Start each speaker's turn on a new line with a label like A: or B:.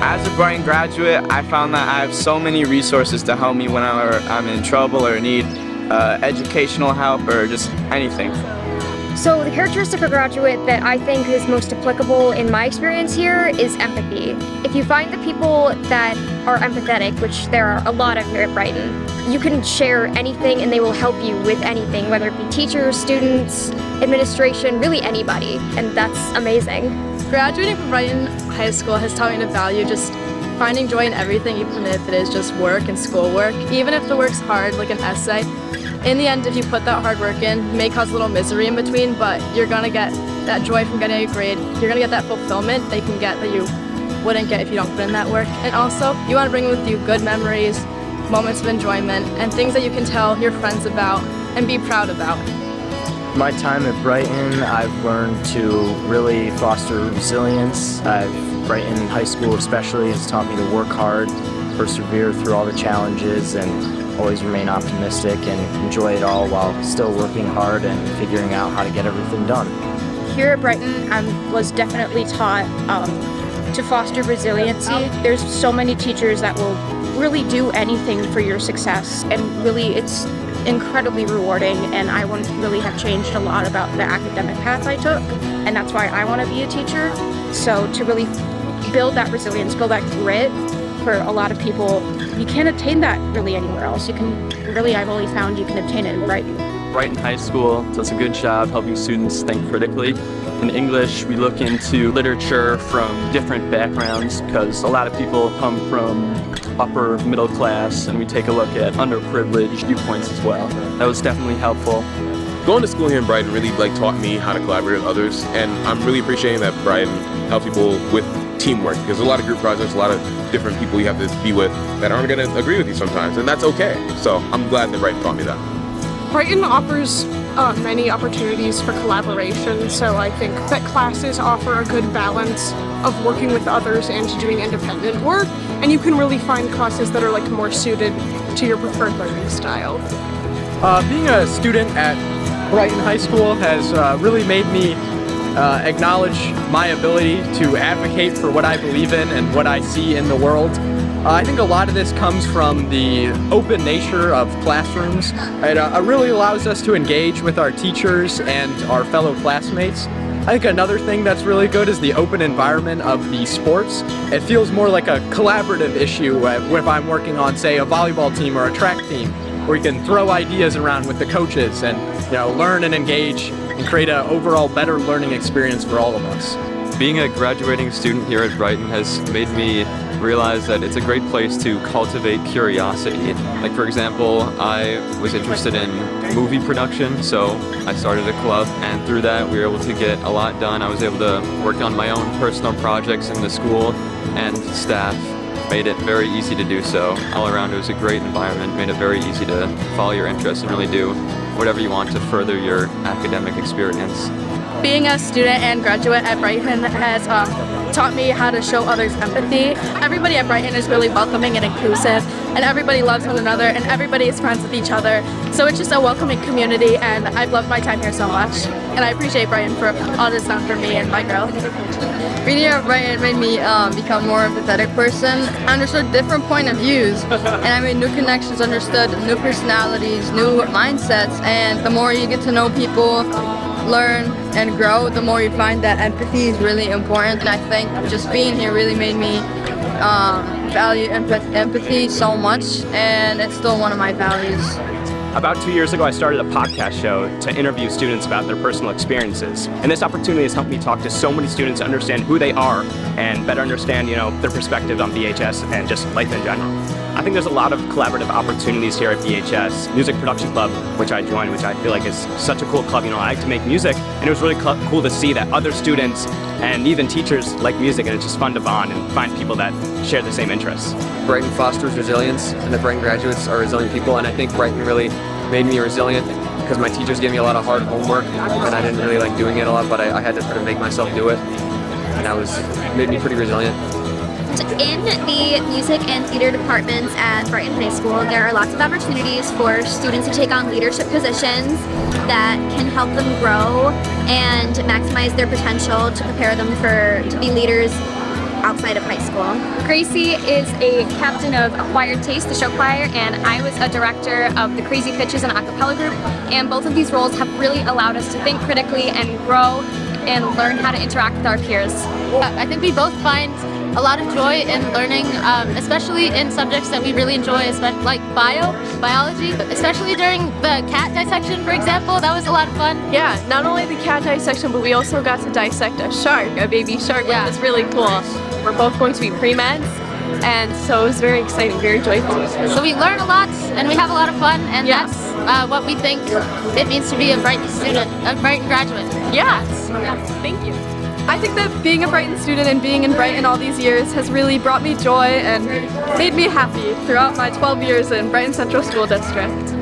A: As a Brighton graduate, I found that I have so many resources to help me when I'm in trouble or need educational help or just anything.
B: So the characteristic of a graduate that I think is most applicable in my experience here is empathy. If you find the people that are empathetic, which there are a lot of here at Brighton, you can share anything and they will help you with anything, whether it be teachers, students, administration, really anybody, and that's amazing.
C: Graduating from Brighton High School has taught me to value just finding joy in everything, even if it is just work and schoolwork. Even if the work's hard, like an essay, in the end, if you put that hard work in, it may cause a little misery in between, but you're gonna get that joy from getting a grade. You're gonna get that fulfillment that you can get that you wouldn't get if you don't put in that work. And also, you wanna bring with you good memories, moments of enjoyment, and things that you can tell your friends about and be proud about.
D: My time at Brighton, I've learned to really foster resilience. Brighton High School especially has taught me to work hard, persevere through all the challenges, and always remain optimistic and enjoy it all while still working hard and figuring out how to get everything done.
E: Here at Brighton, I was definitely taught to foster resiliency. There's so many teachers that will really do anything for your success, and really it's incredibly rewarding, and I wouldn't really have changed a lot about the academic path I took, and that's why I want to be a teacher. So to really build that resilience, build that grit for a lot of people, you can't attain that really anywhere else. You can really, I've only found you can obtain it in Brighton.
F: Brighton High School does a good job helping students think critically. In English, we look into literature from different backgrounds because a lot of people come from upper middle class, and we take a look at underprivileged viewpoints as well. That was definitely helpful.
G: Going to school here in Brighton really taught me how to collaborate with others, and I'm really appreciating that Brighton helps people with teamwork, because there's a lot of group projects, a lot of different people you have to be with that aren't going to agree with you sometimes, and that's okay. So I'm glad that Brighton taught me that.
H: Brighton offers many opportunities for collaboration, so I think that classes offer a good balance of working with others and doing independent work, and you can really find classes that are more suited to your preferred learning style.
I: Being a student at Brighton High School has really made me acknowledge my ability to advocate for what I believe in and what I see in the world. I think a lot of this comes from the open nature of classrooms. It really allows us to engage with our teachers and our fellow classmates. I think another thing that's really good is the open environment of the sports. It feels more like a collaborative issue if I'm working on, say, a volleyball team or a track team, where you can throw ideas around with the coaches and learn and engage and create an overall better learning experience for all of us.
F: Being a graduating student here at Brighton has made me realize that it's a great place to cultivate curiosity. Like, for example, I was interested in movie production, so I started a club, and through that we were able to get a lot done. I was able to work on my own personal projects in the school, and staff made it very easy to do so. All around, it was a great environment, made it very easy to follow your interests and really do whatever you want to further your academic experience.
C: Being a student and graduate at Brighton has taught me how to show others empathy. Everybody at Brighton is really welcoming and inclusive, and everybody loves one another, and everybody is friends with each other. So it's just a welcoming community, and I've loved my time here so much. And I appreciate Brighton for all it's done for me and my girl.
J: Being here at Brighton made me become more empathetic person. I understood different point of views, and I made new connections, understood new personalities, new mindsets, and the more you get to know people, learn and grow, the more you find that empathy is really important. And I think just being here really made me value empathy so much, and it's still one of my values.
K: About 2 years ago, I started a podcast show to interview students about their personal experiences. And this opportunity has helped me talk to so many students to understand who they are and better understand, their perspective on BHS and just life in general. I think there's a lot of collaborative opportunities here at BHS. Music Production Club, which I joined, which I feel like is such a cool club. I like to make music, and it was really cool to see that other students and even teachers like music, and it's just fun to bond and find people that share the same interests.
L: Brighton fosters resilience, and the Brighton graduates are resilient people, and I think Brighton really made me resilient because my teachers gave me a lot of hard homework, and I didn't really like doing it a lot, but I had to try to make myself do it, and it made me pretty resilient.
M: In the music and theater departments at Brighton High School, there are lots of opportunities for students to take on leadership positions that can help them grow and maximize their potential to prepare them to be leaders outside of high school.
N: Gracie is a captain of Acquired Taste, the show choir, and I was a director of the Crazy Pitches and acapella group, and both of these roles have really allowed us to think critically and grow and learn how to interact with our peers.
O: I think we both find a lot of joy in learning, especially in subjects that we really enjoy, like biology, especially during the cat dissection, for example. That was a lot of fun.
C: Yeah, not only the cat dissection, but we also got to dissect a shark, a baby shark, which was really cool. We're both going to be pre-meds, and so it was very exciting, very joyful.
O: So we learn a lot, and we have a lot of fun, and that's what we think it means to be a Brighton student, a Brighton graduate.
C: Yes. Thank you. I think that being a Brighton student and being in Brighton all these years has really brought me joy and made me happy throughout my 12 years in Brighton Central School District.